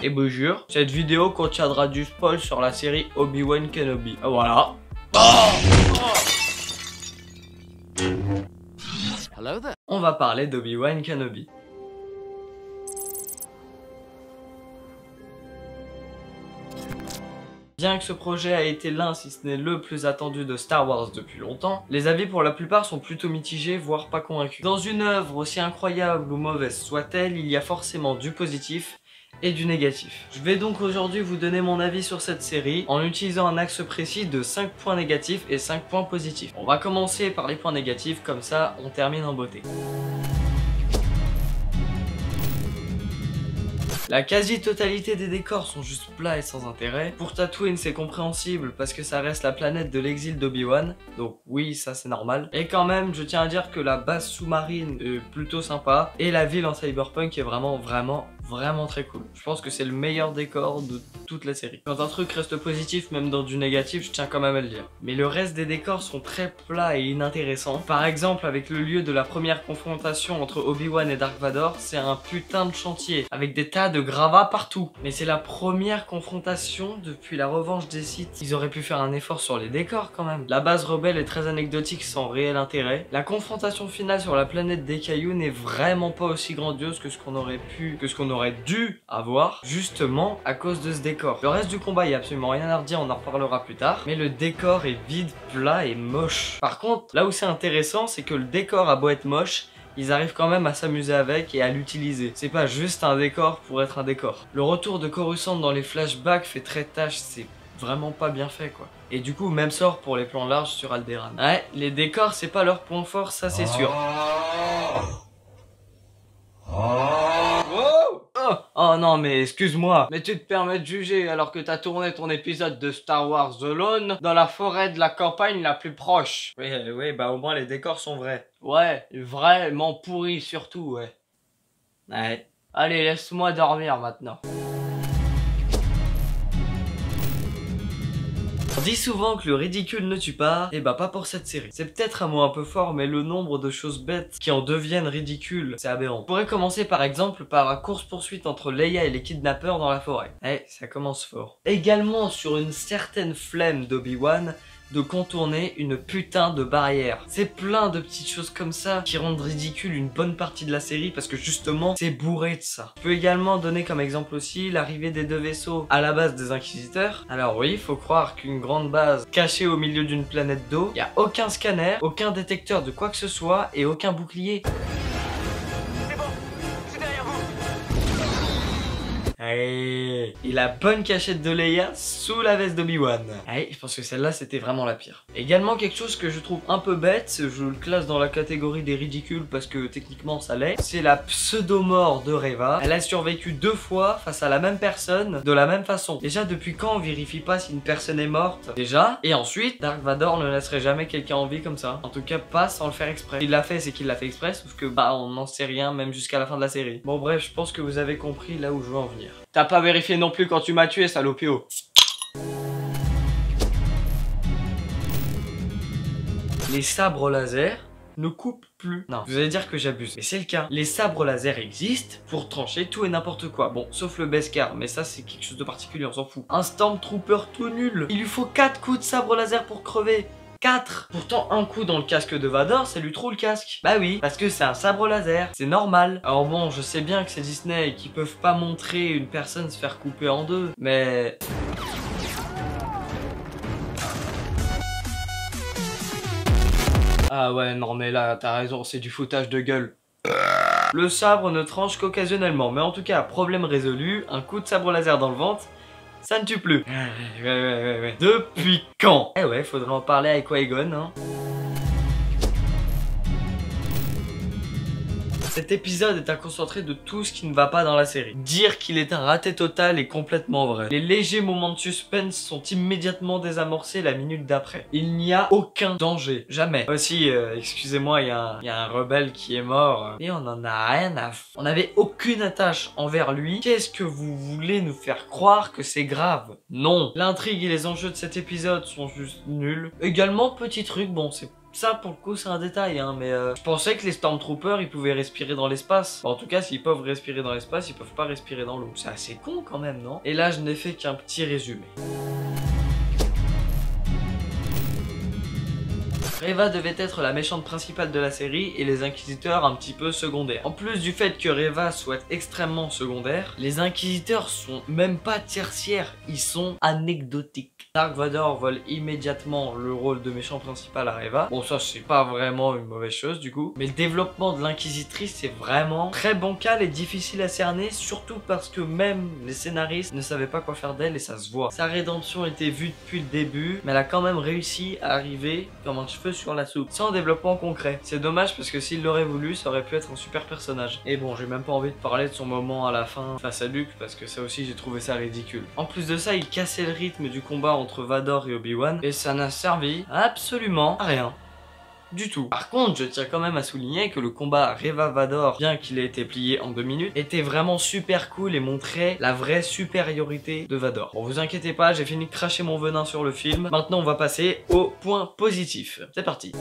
Et vous jure, cette vidéo contiendra du spoil sur la série Obi-Wan Kenobi. Voilà. On va parler d'Obi-Wan Kenobi. Bien que ce projet a été l'un, si ce n'est le plus attendu de Star Wars depuis longtemps, les avis pour la plupart sont plutôt mitigés, voire pas convaincus. Dans une œuvre aussi incroyable ou mauvaise soit-elle, il y a forcément du positif et du négatif. Je vais donc aujourd'hui vous donner mon avis sur cette série en utilisant un axe précis de 5 points négatifs et 5 points positifs. On va commencer par les points négatifs, comme ça on termine en beauté. La quasi-totalité des décors sont juste plats et sans intérêt. Pour Tatooine, c'est compréhensible parce que ça reste la planète de l'exil d'Obi-Wan, donc oui, ça c'est normal. Et quand même, je tiens à dire que la base sous-marine est plutôt sympa et la ville en cyberpunk est vraiment très cool. Je pense que c'est le meilleur décor de toute la série. Quand un truc reste positif, même dans du négatif, je tiens quand même à le dire. Mais le reste des décors sont très plats et inintéressants. Par exemple, avec le lieu de la première confrontation entre Obi-Wan et Dark Vador, c'est un putain de chantier, avec des tas de gravats partout. Mais c'est la première confrontation depuis la revanche des Sith. Ils auraient pu faire un effort sur les décors quand même. La base rebelle est très anecdotique sans réel intérêt. La confrontation finale sur la planète des cailloux n'est vraiment pas aussi grandiose que ce qu'on aurait dû avoir, justement à cause de ce décor. Le reste du combat, il n'y a absolument rien à redire, on en reparlera plus tard, mais le décor est vide, plat et moche. Par contre, là où c'est intéressant, c'est que le décor a beau être moche, ils arrivent quand même à s'amuser avec et à l'utiliser. C'est pas juste un décor pour être un décor. Le retour de Coruscant dans les flashbacks fait très tâche, c'est vraiment pas bien fait quoi. Et du coup, même sort pour les plans larges sur Alderaan. Ouais, les décors c'est pas leur point fort, ça c'est sûr. Oh non mais excuse-moi, mais tu te permets de juger alors que t'as tourné ton épisode de Star Wars Alone dans la forêt de la campagne la plus proche. Oui, bah au moins les décors sont vrais. Ouais, vraiment pourris surtout, ouais. Ouais. Allez, laisse-moi dormir maintenant. On dit souvent que le ridicule ne tue pas, et bah pas pour cette série. C'est peut-être un mot un peu fort, mais le nombre de choses bêtes qui en deviennent ridicules, c'est aberrant. On pourrait commencer par exemple par la course-poursuite entre Leia et les kidnappeurs dans la forêt. Ça commence fort. Également sur une certaine flemme d'Obi-Wan de contourner une putain de barrière. C'est plein de petites choses comme ça qui rendent ridicule une bonne partie de la série parce que justement c'est bourré de ça. Je peux également donner comme exemple aussi l'arrivée des deux vaisseaux à la base des Inquisiteurs. Alors oui, faut croire qu'une grande base cachée au milieu d'une planète d'eau, il n'y a aucun scanner, aucun détecteur de quoi que ce soit et aucun bouclier. Et la bonne cachette de Leia sous la veste d'Obi-Wan. Je pense que celle-là c'était vraiment la pire. Également quelque chose que je trouve un peu bête, je le classe dans la catégorie des ridicules parce que techniquement ça l'est, c'est la pseudo-mort de Reva. Elle a survécu 2 fois face à la même personne de la même façon. Déjà depuis quand on vérifie pas si une personne est morte? Déjà. Et ensuite, Dark Vador ne laisserait jamais quelqu'un en vie comme ça. En tout cas pas sans le faire exprès. Il l'a fait, c'est qu'il l'a fait exprès, sauf que bah on n'en sait rien même jusqu'à la fin de la série. Bon bref, je pense que vous avez compris là où je veux en venir. T'as pas vérifié non plus quand tu m'as tué, salopio. Les sabres laser ne coupent plus. Non, vous allez dire que j'abuse, mais c'est le cas. Les sabres laser existent pour trancher tout et n'importe quoi. Bon, sauf le Beskar, mais ça c'est quelque chose de particulier, on s'en fout. Un Stormtrooper tout nul. Il lui faut 4 coups de sabre laser pour crever. 4. Pourtant un coup dans le casque de Vador ça lui trouve le casque. Bah oui, parce que c'est un sabre laser, c'est normal. Alors bon, je sais bien que c'est Disney et qu'ils peuvent pas montrer une personne se faire couper en deux, mais... Ah ouais, non mais là t'as raison, c'est du foutage de gueule. Le sabre ne tranche qu'occasionnellement, mais en tout cas, problème résolu, un coup de sabre laser dans le ventre, ça ne tue plus. Ouais. Depuis quand? Ouais, faudrait en parler avec Qui-Gon, hein. Cet épisode est un concentré de tout ce qui ne va pas dans la série. Dire qu'il est un raté total est complètement vrai. Les légers moments de suspense sont immédiatement désamorcés la minute d'après. Il n'y a aucun danger, jamais. Aussi, excusez-moi, il y a un rebelle qui est mort. Et on en a rien à foutre. On n'avait aucune attache envers lui. Qu'est-ce que vous voulez nous faire croire que c'est grave? Non. L'intrigue et les enjeux de cet épisode sont juste nuls. Également, petit truc, bon, c'est Ça pour le coup c'est un détail hein, mais je pensais que les Stormtroopers ils pouvaient respirer dans l'espace. Bon, en tout cas s'ils peuvent respirer dans l'espace, ils peuvent pas respirer dans l'eau. C'est assez con quand même, non? Et là je n'ai fait qu'un petit résumé. Reva devait être la méchante principale de la série et les inquisiteurs un petit peu secondaires. En plus du fait que Reva soit extrêmement secondaire, les inquisiteurs sont même pas tertiaires, ils sont anecdotiques. Dark Vador vole immédiatement le rôle de méchant principal à Reva. Bon ça c'est pas vraiment une mauvaise chose du coup, mais le développement de l'inquisitrice c'est vraiment très bancal et difficile à cerner, surtout parce que même les scénaristes ne savaient pas quoi faire d'elle et ça se voit. Sa rédemption était vue depuis le début, mais elle a quand même réussi à arriver comme un cheveu sur la soupe, sans développement concret. C'est dommage parce que s'il l'aurait voulu, ça aurait pu être un super personnage. Et bon, j'ai même pas envie de parler de son moment à la fin face à Luke parce que ça aussi j'ai trouvé ça ridicule. En plus de ça, il cassait le rythme du combat entre Vador et Obi-Wan et ça n'a servi absolument à rien. Du tout. Par contre, je tiens quand même à souligner que le combat Reva Vador, bien qu'il ait été plié en 2 minutes, était vraiment super cool et montrait la vraie supériorité de Vador. Bon, vous inquiétez pas, j'ai fini de cracher mon venin sur le film. Maintenant, on va passer au point positif. C'est parti.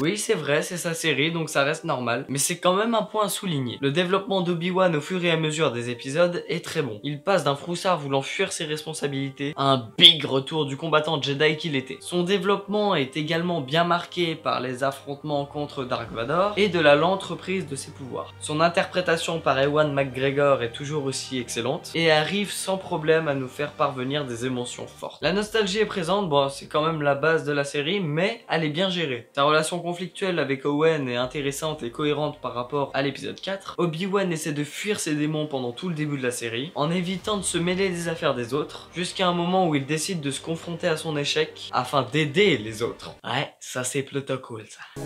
Oui, c'est vrai, c'est sa série, donc ça reste normal, mais c'est quand même un point à souligner. Le développement d'Obi-Wan au fur et à mesure des épisodes est très bon. Il passe d'un froussard voulant fuir ses responsabilités à un big retour du combattant Jedi qu'il était. Son développement est également bien marqué par les affrontements contre Dark Vador et de la lente reprise de ses pouvoirs. Son interprétation par Ewan McGregor est toujours aussi excellente et arrive sans problème à nous faire parvenir des émotions fortes. La nostalgie est présente, bon, c'est quand même la base de la série, mais elle est bien gérée. Sa relation conflictuelle avec Owen est intéressante et cohérente par rapport à l'épisode 4. Obi-Wan essaie de fuir ses démons pendant tout le début de la série, en évitant de se mêler des affaires des autres, jusqu'à un moment où il décide de se confronter à son échec afin d'aider les autres. Ouais, ça c'est plutôt cool ça.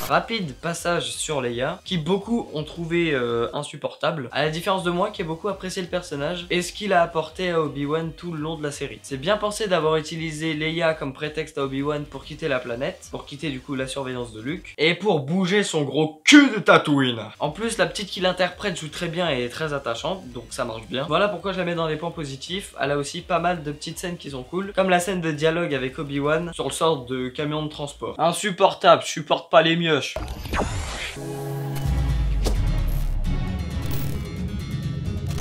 Rapide passage sur Leia, qui beaucoup ont trouvé insupportable, à la différence de moi qui ai beaucoup apprécié le personnage et ce qu'il a apporté à Obi-Wan tout le long de la série. C'est bien pensé d'avoir utilisé Leia comme prétexte à Obi-Wan pour quitter la planète, pour quitter du coup la surveillance de Luke, et pour bouger son gros cul de Tatooine. En plus, la petite qui l'interprète joue très bien et est très attachante, donc ça marche bien. Voilà pourquoi je la mets dans les points positifs. Elle a aussi pas mal de petites scènes qui sont cool, comme la scène de dialogue avec Obi-Wan sur le sort de camion de transport. Insupportable, je supporte pas les mieux.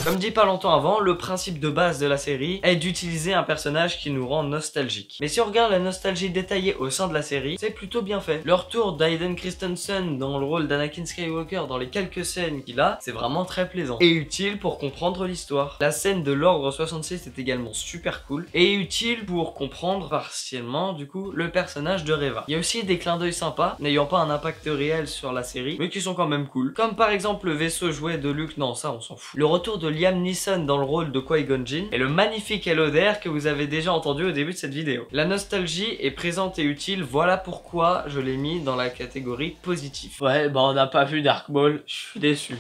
Comme dit pas longtemps avant, le principe de base de la série est d'utiliser un personnage qui nous rend nostalgique. Mais si on regarde la nostalgie détaillée au sein de la série, c'est plutôt bien fait. Le retour d'Hayden Christensen dans le rôle d'Anakin Skywalker dans les quelques scènes qu'il a, c'est vraiment très plaisant et utile pour comprendre l'histoire. La scène de l'Ordre 66 est également super cool et utile pour comprendre partiellement du coup le personnage de Reva. Il y a aussi des clins d'œil sympas, n'ayant pas un impact réel sur la série, mais qui sont quand même cool. Comme par exemple le vaisseau jouet de Luke, non ça on s'en fout. Le retour de Liam Neeson dans le rôle de Qui-Gon Jinn et le magnifique Hello There que vous avez déjà entendu au début de cette vidéo. La nostalgie est présente et utile, voilà pourquoi je l'ai mis dans la catégorie positive. Ouais, bah on n'a pas vu Dark Maul, je suis déçu.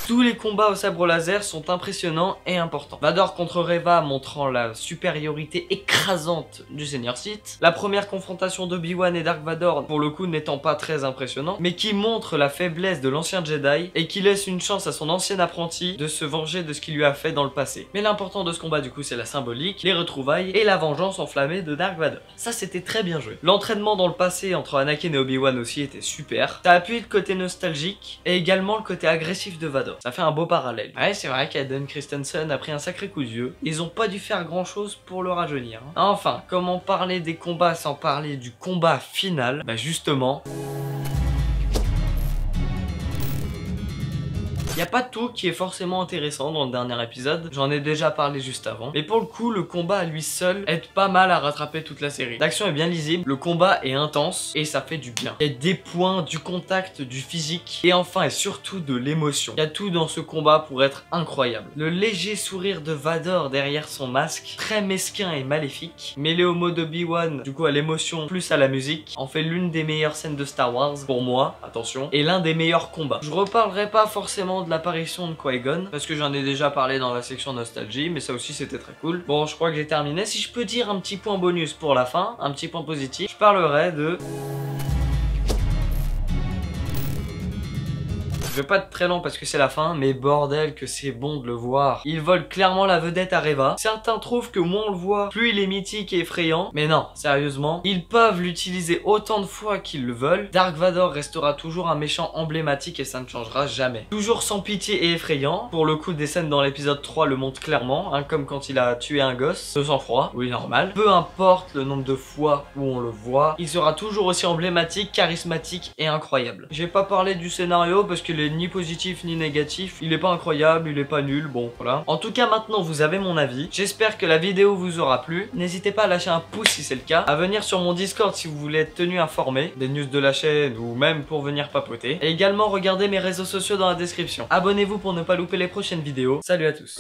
Tous les combats au sabre laser sont impressionnants et importants. Vador contre Reva montrant la supériorité écrasante du Seigneur Sith. La première confrontation d'Obi-Wan et Dark Vador, pour le coup n'étant pas très impressionnant, mais qui montre la faiblesse de l'ancien Jedi et qui laisse une chance à son ancien apprenti de se venger de ce qu'il lui a fait dans le passé. Mais l'important de ce combat du coup c'est la symbolique, les retrouvailles et la vengeance enflammée de Dark Vador. Ça c'était très bien joué. L'entraînement dans le passé entre Anakin et Obi-Wan aussi était super. Ça appuie le côté nostalgique et également le côté agressif de Vador. Ça fait un beau parallèle. Ouais, c'est vrai qu'Hayden Christensen a pris un sacré coup de vieux. Ils ont pas dû faire grand chose pour le rajeunir. Enfin, comment parler des combats sans parler du combat final? Bah justement... Il n'y a pas tout qui est forcément intéressant dans le dernier épisode, j'en ai déjà parlé juste avant. Mais pour le coup, le combat à lui seul aide pas mal à rattraper toute la série. L'action est bien lisible, le combat est intense et ça fait du bien. Il y a des points, du contact, du physique et enfin et surtout de l'émotion. Il y a tout dans ce combat pour être incroyable. Le léger sourire de Vador derrière son masque, très mesquin et maléfique, mêlé au mot d'Obi-Wan, du coup à l'émotion plus à la musique, en fait l'une des meilleures scènes de Star Wars, pour moi, attention, et l'un des meilleurs combats. Je reparlerai pas forcément de l'apparition de Qui-Gon parce que j'en ai déjà parlé dans la section nostalgie, mais ça aussi c'était très cool. Bon, je crois que j'ai terminé. Si je peux dire un petit point bonus pour la fin, un petit point positif, je parlerai de Je vais pas être très lent parce que c'est la fin, mais bordel que c'est bon de le voir. Il vole clairement la vedette à Reva. Certains trouvent que moins on le voit, plus il est mythique et effrayant. Mais non, sérieusement, ils peuvent l'utiliser autant de fois qu'ils le veulent. Dark Vador restera toujours un méchant emblématique et ça ne changera jamais. Toujours sans pitié et effrayant. Pour le coup, des scènes dans l'épisode 3 le montrent clairement, hein, comme quand il a tué un gosse. De sang-froid, oui normal. Peu importe le nombre de fois où on le voit, il sera toujours aussi emblématique, charismatique et incroyable. J'ai pas parlé du scénario parce qu'il est ni positif ni négatif. Il est pas incroyable, il est pas nul, bon voilà. En tout cas maintenant vous avez mon avis. J'espère que la vidéo vous aura plu. N'hésitez pas à lâcher un pouce si c'est le cas. À venir sur mon Discord si vous voulez être tenu informé des news de la chaîne ou même pour venir papoter. Et également regardez mes réseaux sociaux dans la description. Abonnez-vous pour ne pas louper les prochaines vidéos. Salut à tous.